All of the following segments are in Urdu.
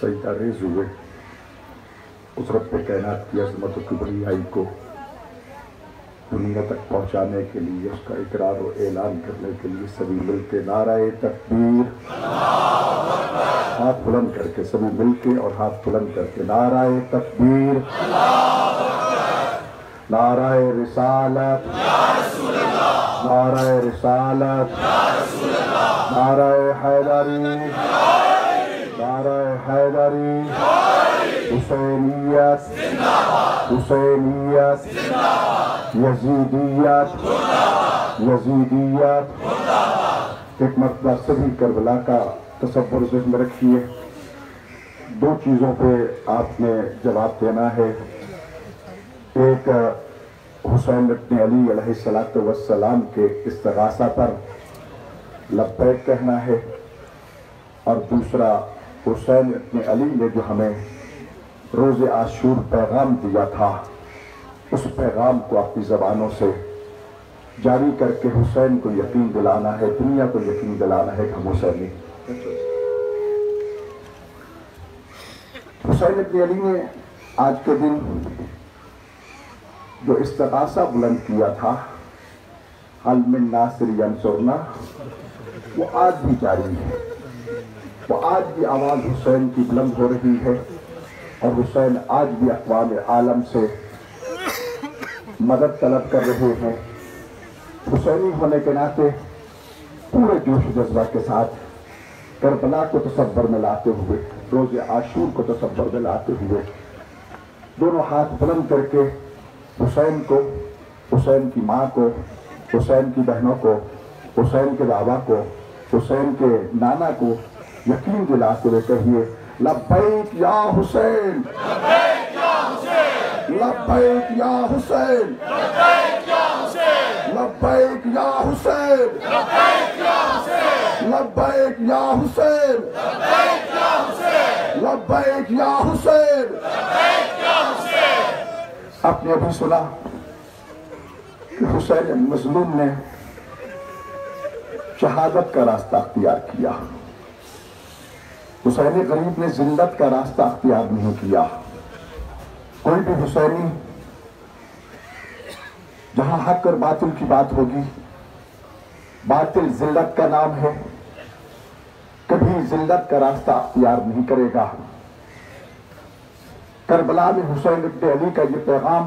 سجدہ ریز ہوئے اس رب کائنات کی عظمت و کبریائی کو دنیا تک پہنچانے کے لیے، اس کا اقرار و اعلان کرنے کے لیے سبھی مل کے نعرہ تکبیر، ہاتھ بلند کر کے سبھی مل کے اور ہاتھ بلند کر کے نعرہ تکبیر، نعرہ رسالت، نعرہ رسالت، نعرہ حیدری، نعرہ حیدری، حسینیت، حسینیت، یزیدیت، یزیدیت۔ ایک مرتبہ سبھی کربلا کا تصور ذہن میں رکھیے، دو چیزوں پہ آپ نے جواب دینا ہے۔ ایک حسین ابن علی علیہ السلام کے استغاثہ پر لبیک کہنا ہے، اور دوسرا حسین ابن علی نے جو ہمیں روز عاشور پیغام دیا تھا، اس پیغام کو اپنی زبانوں سے جاری کر کے حسین کو یقین دلانا ہے، دنیا کو یقین دلانا ہے کہ ہم حسینی۔ حسین ابن علی نے آج کے دن جو استغاثہ بلند کیا تھا، حل من ناصر ینصرنا، وہ آج بھی جاری ہے، وہ آج بھی آواز حسین کی بلند ہو رہی ہے، اور حسین آج بھی اقوام عالم سے مدد طلب کر رہے ہیں۔ حسینی ہونے کے ناطے پورے جوش و جذبہ کے ساتھ کربلا کو تصور میں لاتے ہوئے، روز عاشور کو تصور میں لاتے ہوئے، دونوں ہاتھ بلند کر کے حسین کو، حسین کی ماں کو، حسین کی بہنوں کو، حسین کے بابا کو، حسین کے نانا کو یقین دلاتے ہوئے کہیے، لبیک یا حسین، لبیک یا حسین، لبیک یا حسین، لبیک یا حسین، لبیک یا حسین۔ آپ نے ابھی سنا کہ حسین مظلوم نے شہادت کا راستہ اختیار کیا، حسین غریب نے ذلت کا راستہ اختیار نہیں کیا۔ کوئی بھی حسینی جہاں حق اور باطل کی بات ہوگی، باطل ذلت کا نام ہے، کبھی ذلت کا راستہ اختیار نہیں کرے گا۔ کربلا میں حسین ابن علی کا یہ پیغام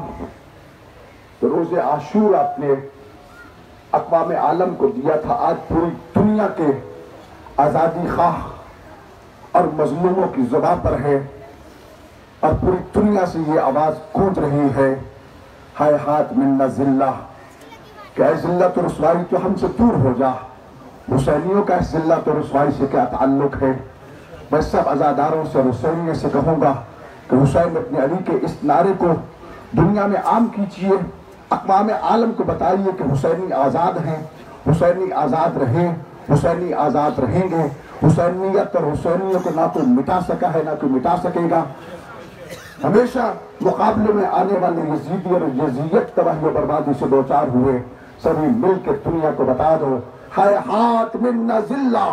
روز عاشور آپ نے اقوام عالم کو دیا تھا، آج پوری دنیا کے آزادی خواہ اور مظلوموں کی زبان پر ہے، اور پوری دنیا سے یہ آواز گونج رہی ہے، ہائے ہاتھ منا ذلہ، کہ اے ذلت و رسوائی تو ہم سے دور ہو جا۔ حسینیوں کا اس ذلت و رسوائی سے کیا تعلق ہے؟ میں سب عزاداروں سے اور حسینیوں سے کہوں گا کہ حسین ابن علی کے اس نعرے کو دنیا میں عام کیجیے، اقوام عالم کو بتائیے کہ حسینی آزاد ہیں، حسینی آزاد رہیں، حسینی آزاد رہیں گے۔ حسینیت اور حسینیوں کو نہ کوئی مٹا سکا ہے، نہ کوئی مٹا سکے گا۔ ہمیشہ مقابلے میں آنے والے یزیدی اور یزیدیت تباہی و بربادی سے دوچار ہوئے، سبھی مل کے دنیا کو بتا دو، ہائے ہاتھ منا ذلہ،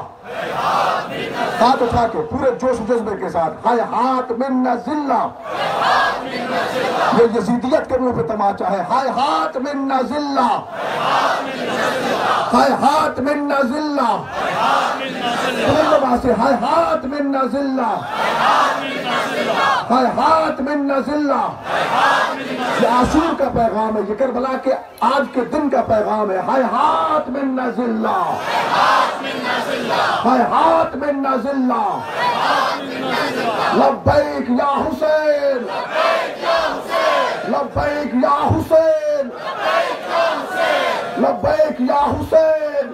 ہاتھ اٹھا کے پورے جوش و جذبے کے ساتھ، ہائے ہاتھ منا ذلہ۔ یہ یزیدیت کے منہ پہ تماچا ہے، ہائے ہاتھ منا ذلہ، ہائے ہاتھ منا ذلہ، سے ہائے ہاتھ منا ذلہ، ہائے ہاتھ منا ذلہ۔ یہ عاشور کا پیغام ہے، یہ کربلا کے آج کے دن کا پیغام ہے، ہائے ہاتھ منا ذلہ، ہائے ہاتھ منا ذلہ، لبیک یا حسین، لبیک یا حسین، لبیک یا حسین،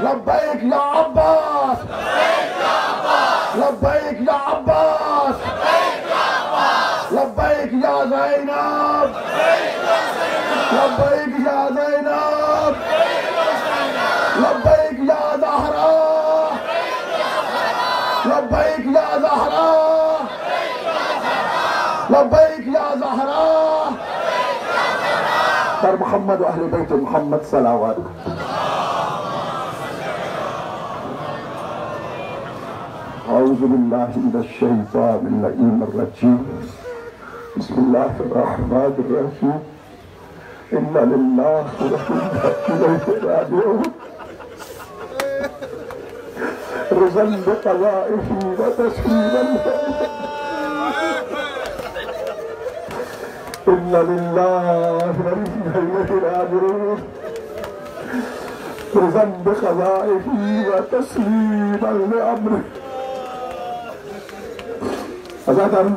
لبیک یا عباس، لبیک یا عباس، لبیک یا زینب، لبیک یا زینب، لبیک یا زہرا، لبیک یا زہرا، لبیک یا زہرا۔ پر محمد و اہل بیت محمد صلوات۔ اعوذ باللہ من الشیطان اللعین الرجیم بسم اللہ الرحمن الرحیم انا للہ و انا الیہ راجعون رضا بقضائه وتسليما انا للہ و انا الیہ راجعون رضا بقضائه وتسليما لأمره. عزیزان،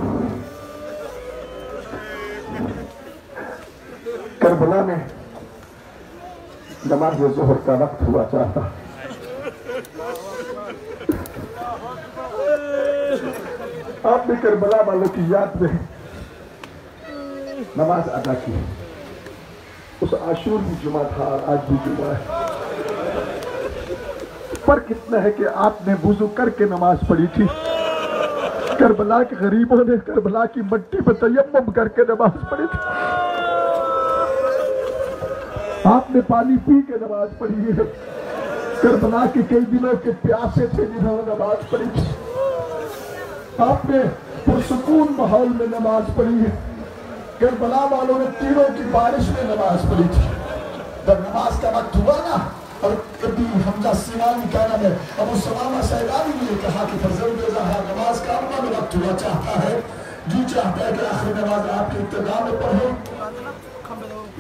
کربلا میں نماز ظہر کا وقت ہوا چاہتا، آپ نے کربلا والوں کی یاد میں نماز ادا کی. اس عاشور بھی جمعہ تھا، آج بھی جمعہ ہے. فرق اتنا ہے کہ آپ نے وضو کر کے نماز پڑھی تھی، کربلا کے غریبوں نے کربلا کی مٹی پہ تیمم کر کے نماز پڑھی تھی. آپ نے پانی پی کے نماز پڑھی ہے. کربلا کے کئی دنوں کے پیاسے تھے جنہوں نے نماز پڑھی تھی. آپ نے پرسکون ماحول میں نماز پڑھی ہے. کربلا والوں نے تیروں کی بارش میں نماز پڑھی تھی. جب نماز کا وقت ہوا نا، اور کبھی حمزہ سیوانی کا نام ہے، ابو سمامہ سیدانی نے کہا کہ فرزند زہرا نماز کا اپنا وقت ہوا چاہتا ہے، جی چاہتا ہے کہ آخری نماز آپ کے ابتدا میں پڑھو.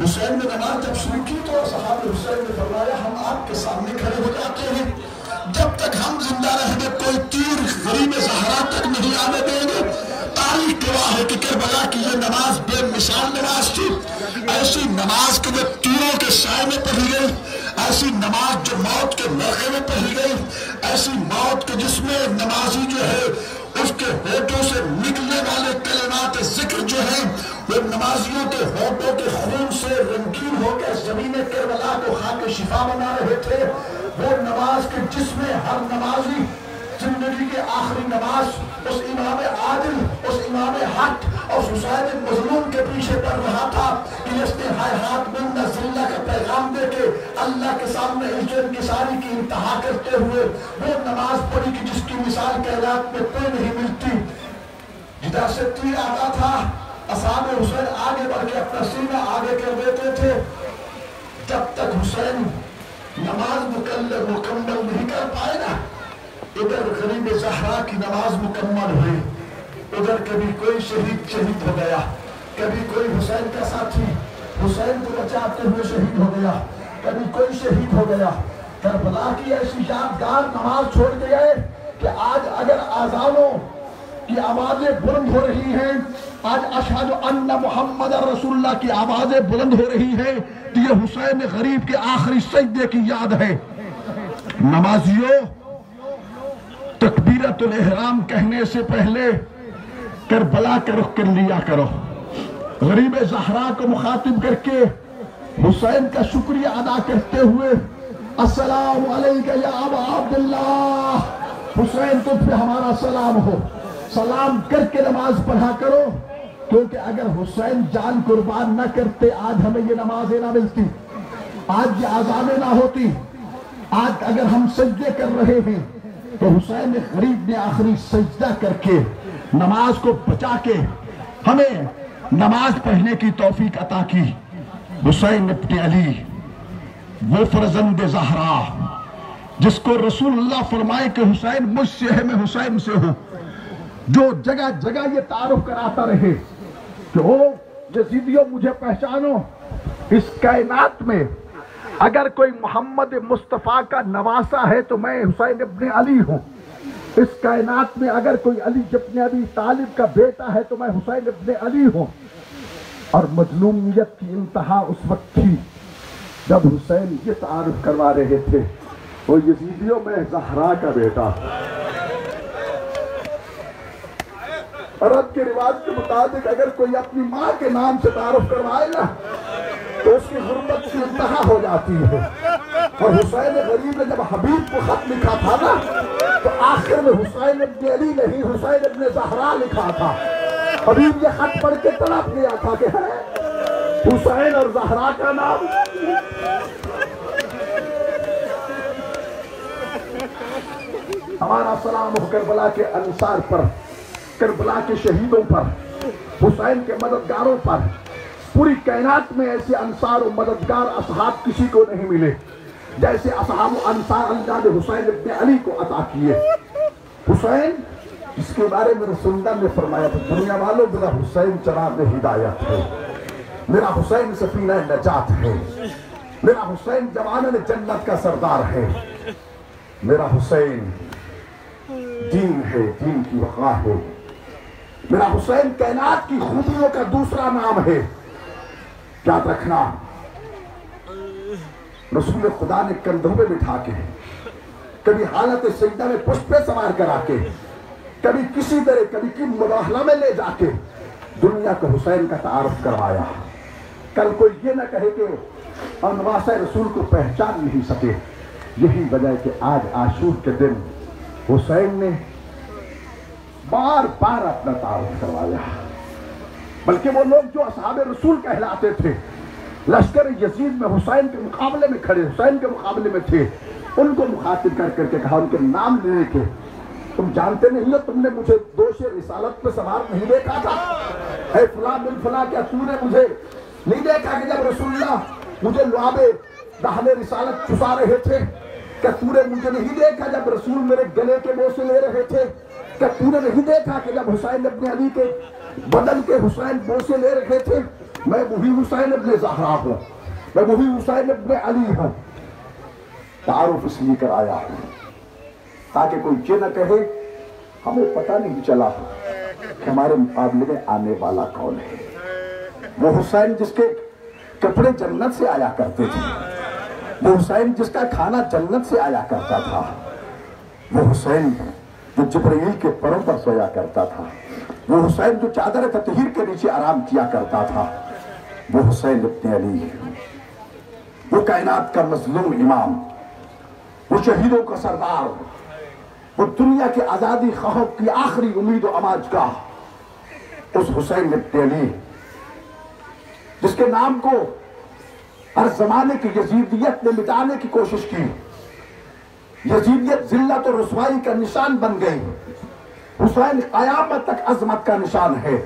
حسین نے نماز جب شروع کی تو صحابہ حسین نے فرمایا ہم آپ کے سامنے کھڑے ہو جاتے ہیں، جب تک ہم زندہ رہیں گے کوئی تیر غریب زہرا تک نہیں آنے دیں گے. تاریخ گواہ ہے کہ کربلا کی یہ نماز بے مثال نماز تھی. ایسی نماز کے جو تیروں کے سائے میں پڑھی گئی، ایسی نماز جو موت کے موقع میں پڑھی گئی، ایسی موت کے جس میں نمازی جو ہے اس کے ہونٹوں سے نکلنے والے کلمات ذکر جو ہیں وہ نمازیوں کے ہونٹوں کے خون سے رنگین ہو کے زمین کربلا کو خاک شفا بنا رہے تھے. وہ نماز کے جس میں ہر نمازی زندگی کے آخری نماز اس امام عادل، اس امام حق، اس حسین مظلوم کے پیچھے پڑھ رہا تھا کہ اس نے ہاتھ مندہ ذلہ کا پیغام دے کے اللہ کے سامنے عزت انکساری کی انتہا کرتے ہوئے وہ نماز پڑھی کہ جس کی مثال کائنات میں کوئی نہیں ملتی. جدھر سے تیر آتا تھا اصحاب حسین آگے بڑھ کے اپنا سینہ آگے کر دیتے تھے. جب تک حسین نماز مکمل نہیں کر پائے نا، ادھر غریب زہرا کی نماز مکمل ہوئی. ادھر کبھی کوئی شہید ہو گیا، کبھی کوئی حسین کا ساتھی حسین کو بچاتے ہوئے شہید ہو گیا، کبھی کوئی شہید ہو گیا. کربلا کی ایسی یادگار نماز چھوڑ کے گئے کہ آج اگر آذانوں کی آوازیں بلند ہو رہی ہیں، آج اشہد ان محمد رسول اللہ کی آوازیں بلند ہو رہی ہیں، تو یہ حسین غریب کے آخری سجدے کی یاد ہے. نمازیوں، تکبیرۃ الاحرام کہنے سے پہلے کربلا کا رخ کر لیا کرو. غریب زہرا کو مخاطب کر کے حسین کا شکریہ ادا کرتے ہوئے السلام علیکہ یا ابا عبداللہ، حسین تجھ پہ ہمارا سلام ہو، سلام کر کے نماز پڑھا کرو. کیونکہ اگر حسین جان قربان نہ کرتے آج ہمیں یہ نمازیں نہ ملتی، آج یہ اذانیں نہ ہوتی. آج اگر ہم سجدے کر رہے ہیں تو حسین غریب نے آخری سجدہ کر کے نماز کو بچا کے ہمیں نماز پڑھنے کی توفیق عطا کی. حسین ابن علی، وہ فرزند زہرا جس کو رسول اللہ فرمائے کہ حسین مجھ سے ہے، میں حسین سے ہوں، جو جگہ جگہ یہ تعارف کراتا رہے کہ او یزیدیوں مجھے پہچانو. اس کائنات میں اگر کوئی محمد مصطفیٰ کا نواسا ہے تو میں حسین ابن علی ہوں. اس کائنات میں اگر کوئی علی ابن ابی طالب کا بیٹا ہے تو میں حسین ابن علی ہوں. اور مظلومیت کی انتہا اس وقت تھی جب حسین یہ تعارف کروا رہے تھے وہ یزیدیوں میں زہرا کا بیٹا. عرب کے رواج کے مطابق اگر کوئی اپنی ماں کے نام سے تعارف کروائے نا تو اس کی غربت کی انتہا ہو جاتی ہے. اور حسین غریب نے جب حبیب کو خط لکھا تھا نا تو آخر میں حسین ابن علی نہیں حسین ابن زہرا لکھا تھا. حبیب یہ خط پڑھ کے تڑپ گیا تھا کہ ہے حسین اور زہرا کا نام. ہمارا سلام ہو کربلا کے انصار پر، کربلا کے شہیدوں پر، حسین کے مددگاروں پر۔ پوری کائنات میں ایسے انصار و مددگار اصحاب کسی کو نہیں ملے جیسے اصحاب و انصار اللہ نے حسین ابن علی کو عطا کیے۔ حسین جس کے بارے میں رسول اللہ نے فرمایا تھا، دنیا والوں میرا حسین چراغ ہدایت ہے، میرا حسین سفینہ نجات ہے، میرا حسین جوانان جنت کا سردار ہے، میرا حسین دین ہے، دین کی وقار ہے، میرا حسین کائنات کی خوبیوں کا دوسرا نام ہے۔ یاد رکھنا، رسول خدا نے کندھوں پہ بٹھا کے، کبھی حالت سجدہ میں پشت پہ سوار کرا کے، کبھی کسی طرح کبھی کی مداخلہ میں لے جا کے دنیا کو حسین کا تعارف کروایا۔ کل کوئی یہ نہ کہے کہ انواسہ رسول کو پہچان نہیں سکے۔ یہی وجہ ہے کہ آج عاشور کے دن حسین نے بار بار اپنا تعارف کروایا، بلکہ وہ لوگ جو اصحاب رسول کہلاتے تھے، لشکر یزید میں حسین کے مقابلے میں کھڑے، حسین کے مقابلے میں تھے، ان کو مخاطب کر کے کہا، ان کے نام لے کے، تم جانتے نہیں ہو، تم نے مجھے دوش رسالت پہ سوار نہیں دیکھا تھا، اے فلاں بن فلاں، کیا تو نے مجھے نہیں دیکھا کہ جب رسول اللہ مجھے لعاب دہن رسالت چسا رہے تھے؟ کیا تو نے مجھے نہیں دیکھا جب رسول میرے گلے کے بوسے لے رہے تھے؟ کیا تو نے نہیں دیکھا کہ جب حسین ابن علی کے بدن کے حسین بوسے لے رہے تھے؟ میں وہی حسین ابن زہرا ہوں، میں وہی حسین ابن علی ہوں۔ تعارف اس لیے کرایا تاکہ کوئی یہ نہ کہے ہمیں پتہ نہیں چلا کہ ہمارے مقابلے میں آنے والا کون ہے۔ وہ حسین جس کے کپڑے جنت سے آیا کرتے تھے، وہ حسین جس کا کھانا جنت سے آیا کرتا تھا، وہ حسین جو جبرائیل کے پروں پر سویا کرتا تھا، وہ حسین جو چادر تطہیر کے نیچے آرام کیا کرتا تھا، وہ حسین ابن علی، وہ کائنات کا مظلوم امام، وہ شہیدوں کا سردار، وہ دنیا کے آزادی خواہوں کی آخری امید و اماج کا اس حسین ابن علی جس کے نام کو ہر زمانے کی یزیدیت نے مٹانے کی کوشش کی۔ یزیدیت ذلت و رسوائی کا نشان بن گئی۔ حسین قیامت تک عظمت کا نشان ہے،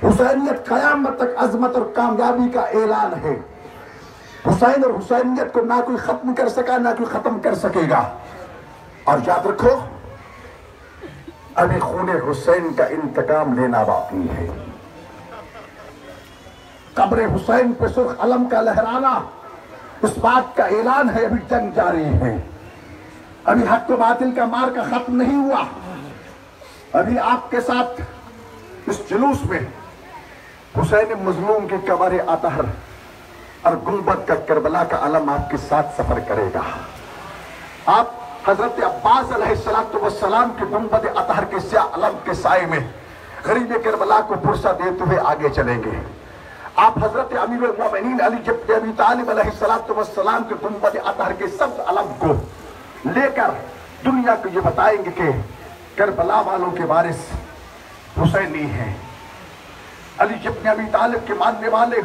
حسینیت قیامت تک عظمت اور کامیابی کا اعلان ہے۔ حسین اور حسینیت کو نہ کوئی ختم کر سکا، نہ کوئی ختم کر سکے گا۔ اور یاد رکھو، ابھی خون حسین کا انتقام لینا باقی ہے۔ قبر حسین پہ سرخ علم کا لہرانا اس بات کا اعلان ہے، ابھی جنگ جاری ہے، ابھی حق و باطل کا مار کا ختم نہیں ہوا۔ ابھی آپ کے ساتھ اس جلوس میں حسین مظلوم کے قبر اطہر اور گنبد کا کربلا کا علم آپ کے ساتھ سفر کرے گا۔ آپ حضرت عباس علیہ السلام کے گنبد اطہر کے سیاہ علم کے سائے میں غریب کربلا کو پرسہ دیتے ہوئے آگے چلیں گے۔ آپ حضرت امیر المومنین علی بن ابی طالب علیہ السلام کے گنبد اطہر کے سبز علم کو لے کر دنیا کو یہ بتائیں گے کہ کربلا والوں کے وارث حسینی ہیں۔ علی بن ابی طالب کے ماننے والے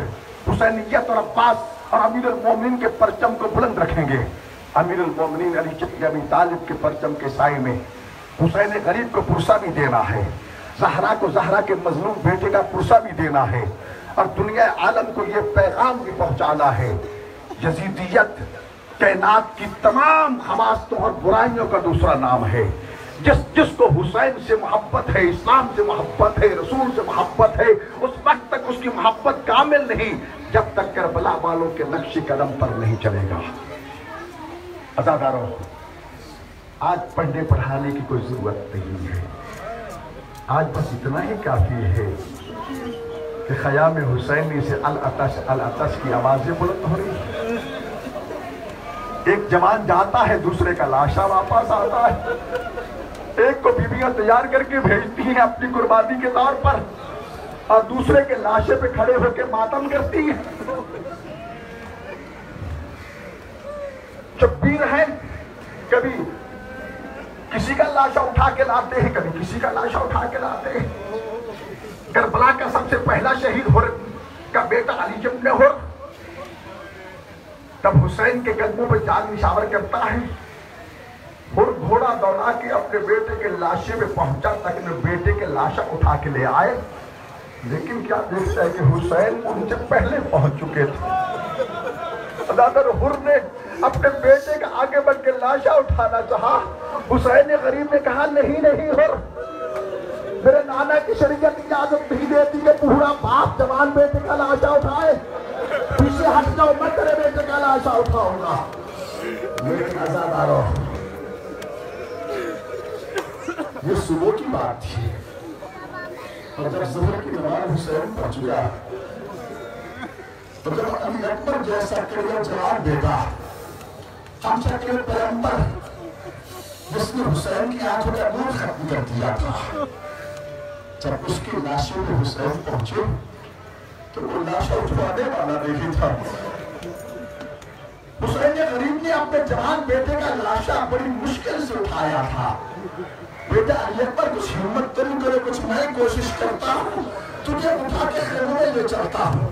حسینیت اور عباس اور امیر المومنین کے پرچم کو بلند رکھیں گے۔ امیر المومنین علی بن ابی طالب کے پرچم کے سائے میں حسین غریب کو پرسہ بھی دینا ہے، زہرا کو زہرا کے مظلوم بیٹے کا پرسہ بھی دینا ہے، اور دنیا عالم کو یہ پیغام بھی پہنچانا ہے، یزیدیت کائنات کی تمام خباثتوں اور برائیوں کا دوسرا نام ہے۔ جس کو حسین سے محبت ہے، اسلام سے محبت ہے، رسول سے محبت ہے، اس وقت تک اس کی محبت کامل نہیں جب تک کربلا والوں کے نقش قدم پر نہیں چلے گا۔ عزاداروں، آج پڑھنے پڑھانے کی کوئی ضرورت نہیں ہے، آج بس اتنا ہی کافی ہے کہ خیام حسینی سے العطش العطش کی آوازیں بلند ہو رہی ہیں۔ ایک جوان جاتا ہے، دوسرے کا لاشا واپس آتا ہے، ایک کو بیویاں تیار کر کے بھیجتی ہیں اپنی قربانی کے طور پر، اور دوسرے کے لاشے پہ کھڑے ہو کے ماتم کرتی ہیں۔ شبیر ہے، کبھی کسی کا لاشا اٹھا کے لاتے ہیں، کبھی کسی کا لاشا اٹھا کے لاتے ہیں۔ کربلا کا سب سے پہلا شہید ہر کا بیٹا علی جب نے ہر تب حسین کے قدموں پہ جان نشاور کرتا ہے، اور گھوڑا دوڑا کے اپنے بیٹے کے لاشے میں پہنچا تک میں بیٹے کے لاشا اٹھا کے لے آئے، لیکن کیا دیکھتا ہے کہ حسین ان سے پہلے پہنچ چکے تھے۔ ادادر حر نے اپنے بیٹے کا آگے بڑھ کے لاشا اٹھانا چاہا، حسین غریب نے کہا نہیں نہیں حر، میرے نانا کی شریعت اجازت نہیں دیتی کہ پورا باپ جوان بیٹے کا لاشا اٹھائے، پیچھے ہٹ جاؤ، میں تیرے بیٹے کا لاشا اٹھاؤں گا۔ لیکن عزادارو، یہ صبح کی بات تھی، اور جب ظہر کی نماز حسین پڑھ چکا، تو جب علی اکبر جیسا کڑیا جوان بیٹا، ہم شکل پیغمبر جس نے حسین کی آنکھوں کا نور ختم کر دیا تھا، جب اس کی لاشے میں حسین پہنچے تو وہ لاشا اٹھوانے والا نہیں تھا۔ حسین غریب نے اپنے جوان بیٹے کا لاشا بڑی مشکل سے اٹھایا تھا۔ بیٹا علی اکبر کچھ ہمت تم کرے، کچھ میں کوشش کرتا ہوں، تجھے اٹھا کے خیمے میں لے چلتا ہوں،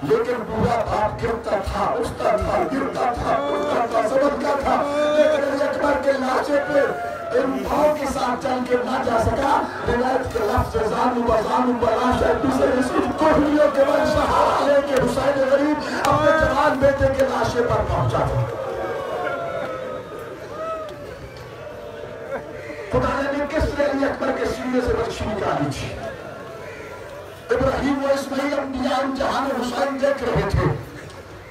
لیکن بوڑھا باپ گرتا تھا، اٹھتا تھا، گرتا تھا، اٹھتا تھا، سمجھتا تھا، لیکن علی اکبر کے لاشے پہ ان پاؤں کے ساتھ چل کے نہ جا سکا۔ روایت کے لفظ زانو بزانو بلاشا دوسرے رسول کوہلیوں کے من سہارا لے کے حسین غریب اپنے جوان بیٹے کے لاشے پر پہنچا تھا۔ خدا نے کس نے علی اکبر کے سینے سے بخشی نکالی تھی؟ ابراہیم و اسماعیل انبیاء امتحان حسین دیکھ رہے تھے،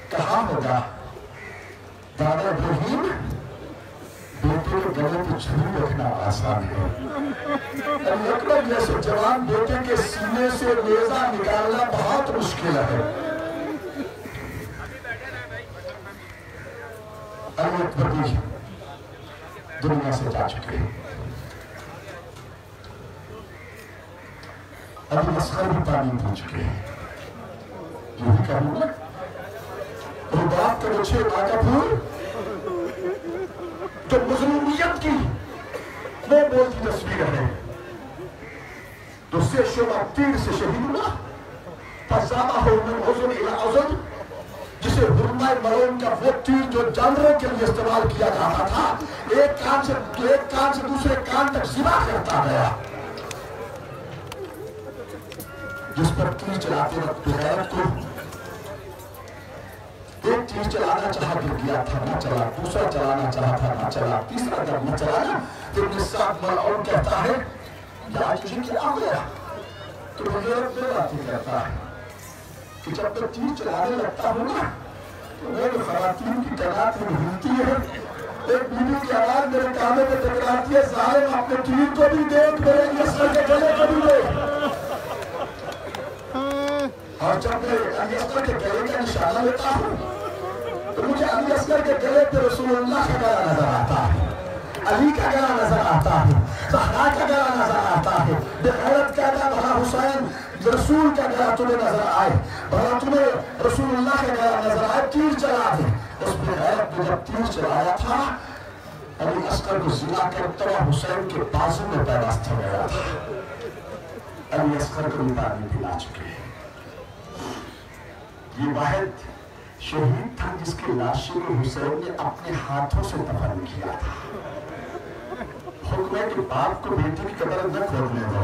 کہاں ہوگا دادا ابراہیم؟ بیٹے کے گلے پہ چھری رکھنا آسان ہے، علی اکبر جیسے جوان بیٹے کے سینے سے نیزہ نکالنا بہت مشکل ہے۔ علی اکبر بھی دنیا سے جا چکے، علی اصغر بھی تعلیم ہو چکے ہیں، جو بھی کہوں گا اور بات کے بچے آقا پھول جو مظلومیت کی وہ بولتی تصویر ہے، تو سے شعبہ تیر سے شہید ہوا، فَزَابَهُ مِنْ عُذُرِ إِلَىٰ عُذُرِ، جسے حرمہ ملون کا وہ تیر جو جانوروں کے لیے استعمال کیا جاتا تھا، ایک کان سے دوسرے کان تک ذبح کرتا گیا، جس پر تیر چلاتے وقت بغیرت کو ایک تیر چلانا چاہا گر گیا تھا، نہ چلا، دوسرا چلانا چاہا تھا، نہ چلا، تیسرا جب نہ چلانا تو ابن سعد ملعون کہتا ہے یا تجھے کیا ہو گیا؟ تو بغیرت میں باتیں کہتا ہے کہ جب میں تیر چلانے لگتا ہوں نا تو میرے خواتین کی قناعت میں ہلتی ہے، ایک بیوی کی آواز میرے کانے میں ٹکراتی ہے، ظالم اپنے تیر کو بھی دیکھ، میرے نسل کے گلے کو بھی دیکھ۔ اور جب میں علی اصغر کے گلے کا نشانہ لیتا ہوں تو مجھے علی اصغر کے گلے پہ رسول اللہ کا گلا نظر آتا ہے، علی کا گلا نظر آتا ہے، زہرا کا گلا نظر آتا ہے۔ بغیرت کہتا بھلا حسین رسول کا گلا تمہیں نظر آئے، بھلا تمہیں رسول اللہ کا گلا نظر آئے، تیر چلا دے۔ اس بغیرت نے جب تیر چلایا تھا علی اصغر کو ذبح کرتا ہوا حسین کے بازو میں پیوست ہو گیا تھا۔ علی اصغر کو تعلیم دلا چکے ہیں۔ یہ واحد شہید تھا جس کے لاشے کو حسین نے اپنے ہاتھوں سے دفن کیا تھا۔ حکم ہے کہ باپ کو بیٹے کی قبر نہ کھودنے دو،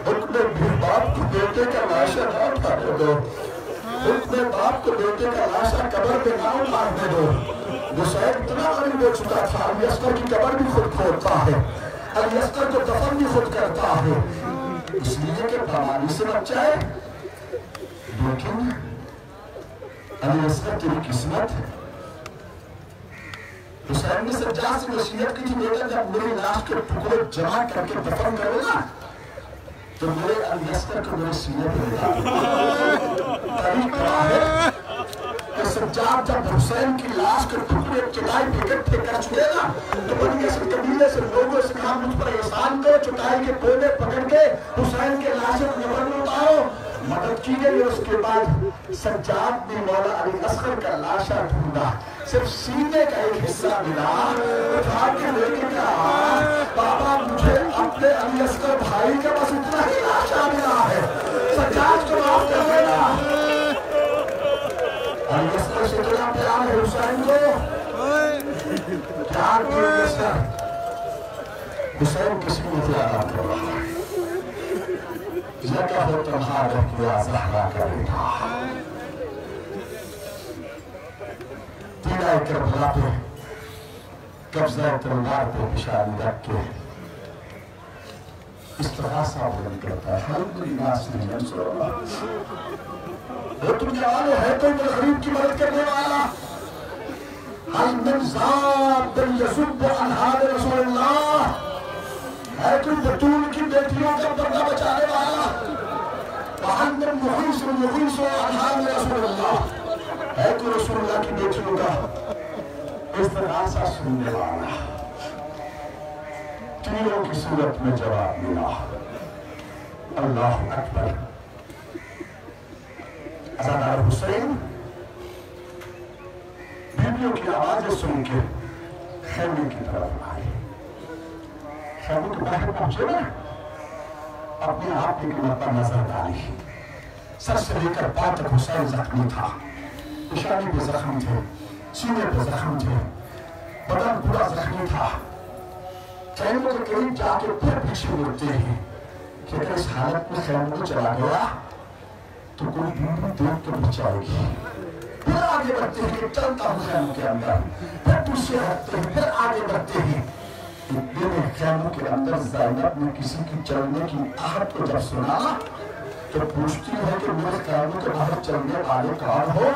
حکم ہے باپ کو بیٹے کا لاشا نہ اٹھانے دو، حکم ہے باپ کو بیٹے کا لاشا قبر پہ نہ اٹھانے دو۔ حسین اتنا غریب ہو چکا تھا، علی اصغر کی قبر بھی خود کھودتا ہے، علی اصغر کو دفن بھی خود کرتا ہے، اس لیے کہ بیماری سے بچ جائے۔ لیکن علی اصغر تیری قسمت، حسین نے سجاد سے وصیت کی تھی بیٹا جب میری لاش کے ٹکڑے جمع کر کے دفن کرو نا تو میرے علی اصغر کو میرے سینے پہ لے جاؤ۔ تاریخ کہا ہے کہ سجاد جب حسین کی لاش کے ٹکڑے چٹائی پہ اکٹھے کر چکے نا تو بنی اسد قبیلے سے لوگوں سے کہا مجھ پر احسان کرو، چٹائی کے کونے پکڑ کے حسین کے لاشے کو قبر میں اتارو۔ مدد کی گئی، اس کے بعد سجاد نے مولا علی اصغر کا لاشا ڈھونڈا، صرف سینے کا ایک حصہ ملا، اٹھا کے لے کے کہا بابا مجھے اپنے علی اصغر بھائی کا بس اتنا ہی لاشا ملا ہے، سجاد کو معاف کر دینا۔ علی اصغر سے اتنا پیار ہے حسین کو، پیار کی وجہ سے حسین کسی نے زیادہ کر رہا ہے لگا ہو تمہارا کیا زہرا کرے گا تیرا کربلا پہ قبضہ تلوار پہ نشانی رکھ کے اس طرح سا بلند کرتا ہے الحمدللہ سے منصور اللہ وہ تم جوانو ہے کوئی غریب کی مدد کرنے والا حل من ذات یسب عن حال رسول اللہ ہے کوئی بطول کی بیٹیوں کا پردہ بچانے والا وحل من محیص عن حال رسول اللہ ہے کوئی رسول اللہ کی بیٹیوں کا اس طرح سا سننے والا تیروں کی صورت میں جواب ملا اللہ اکبر عزادار حسین بیویوں کی آوازیں سن کے خیمے کی طرف آئے خیمے کے باہر پہنچے نا اپنے آپ ایک مرتبہ نظر ڈالی سر سے لے کر پاؤں تک حسین زخمی تھا پیشانی پہ زخم تھے سینے پہ زخم تھے بدن پورا زخمی تھا خیمے کے قریب جا کے پھر پیچھے مڑتے ہیں کہ اگر اس حالت میں خیمے کو چلا گیا تو کوئی بیوی دیکھ کر بچائے گی پھر آگے بڑھتے ہیں کہ چلتا ہوں خیموں کے اندر پھر پیچھے ہٹتے ہیں پھر آگے بڑھتے ہیں اتنے میں خیموں کے اندر زینب نے کسی کی چلنے کی آہت کو جب سنا تو پوچھتی ہے کہ میرے خیموں کے باہر چلنے والے کون ہو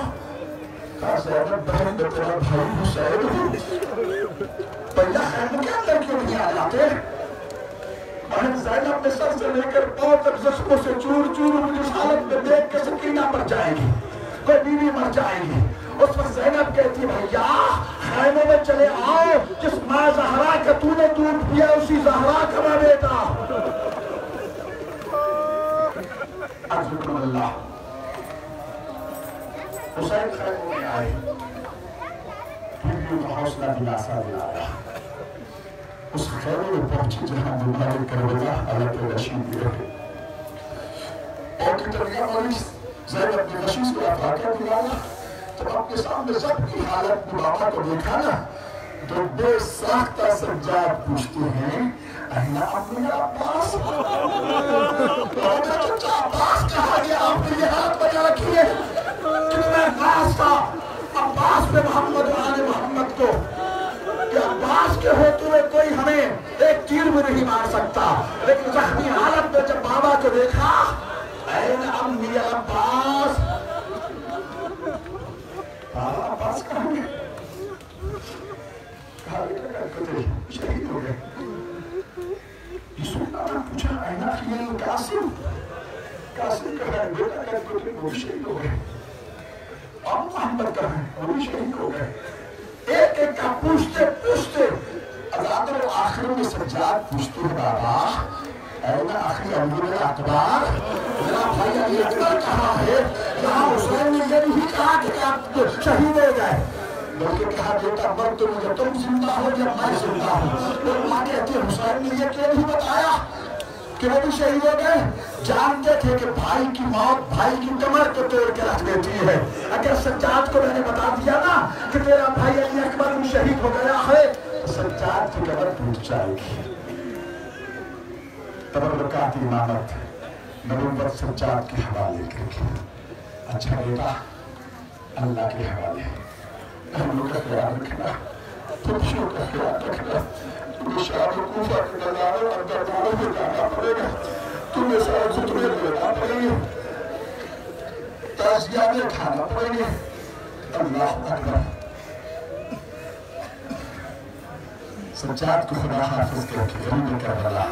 کہا زینب بہن تیرا بھائی حسین ہوں پہلا خیموں کے اندر کیوں نہیں آ جاتے بہن زینب نے سر سے لے کر پاؤں تک زخموں سے چور چور مجھے اس حالت میں دیکھ کے سکینہ مر جائے گی کوئی بیوی مر جائے گی اس وقت زینب کہتی بھیا خیموں میں چلے آؤ جس ماں زہرا کا تو نے دودھ پیا اسی زہرا کا میں بیٹا عزیزکم اللہ حسین خیموں میں آئے بیویوں کا حوصلہ دلاسا دلایا اس خیمے میں پہنچی جہاں بیمار کربلا حالت رشید بھی رہے اور کی طرح مریض زینب نے رشید کو افاقہ دلایا تو اپنے سامنے سب کی حالت میں بابا کو دیکھا نا تو بے ساختہ سجاد پوچھتے ہیں اہنا امی عباس چچا عباس کہا گیا آپ نے یہ ہاتھ بجا رکھی ہے کہ میں ناس تھا عباس پہ محمد و آل محمد کو کہ عباس کے ہوتے ہوئے کوئی ہمیں ایک تیر بھی نہیں مار سکتا لیکن زخمی حالت میں جب بابا کو دیکھا این امی عباس بابا عباس کہاں گئے کہا گئے شہید ہو گئے یسوع نے پوچھا این اخی القاسم قاسم کہا ہے بیٹا کہتے تھے وہ شہید ہو گئے اب محمد کہا ہے وہ بھی شہید ہو گئے ایک ایک کا پوچھتے پوچھتے عزادر و آخر میں سجاد پوچھتے ہیں بابا این اخی امیر اکبر میرا بھائی علی اکبر کہاں ہے یہاں حسین نے یہ نہیں کہا کہ آپ شہید ہو گئے بلکہ کہا بیٹا مر تو مجھے تم زندہ ہو یا میں زندہ ہوں اور ماں کہتی ہے حسین نے یہ کیوں نہیں بتایا کہ وہ بھی شہید ہو گئے جانتے تھے کہ بھائی کی موت بھائی کی کمر کو توڑ کے رکھ دیتی ہے اگر سجاد کو میں نے بتا دیا نا کہ تیرا بھائی علی اکبر بھی شہید ہو گیا ہے تو سجاد کی کمر ٹوٹ جائے گی تبرکات امامت نبوت سجاد کے حوالے کر کے اچھا بیٹا اللہ کے حوالے اہلوں کا خیال رکھنا پرشوں کا خیال رکھنا تمہیں شام و کوفہ کے نظاروں اور درباروں میں جانا پڑے گا تمہیں سارے خطرے لینا پڑیں گے تعزیانے کھانا پڑیں گے اللہ اکبر سجاد کو خدا حافظ کر کے غریب کربلا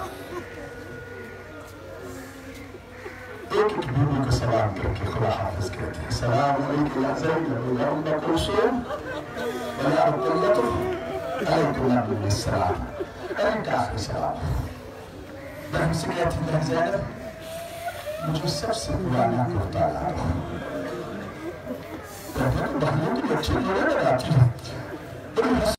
ایک ایک بیوی کو سلام کر کے خدا حافظ کرتے ہیں سلام علیکم یا زینب یا ام کلثوم یا رقیہ علیکم نبی السلام علیکہ السلام بہن سے کہتی ہیں زینب مجھے سب سے پرانا کرتا لاتا بہنوں کی بچے لوڑے لگاتی ہیں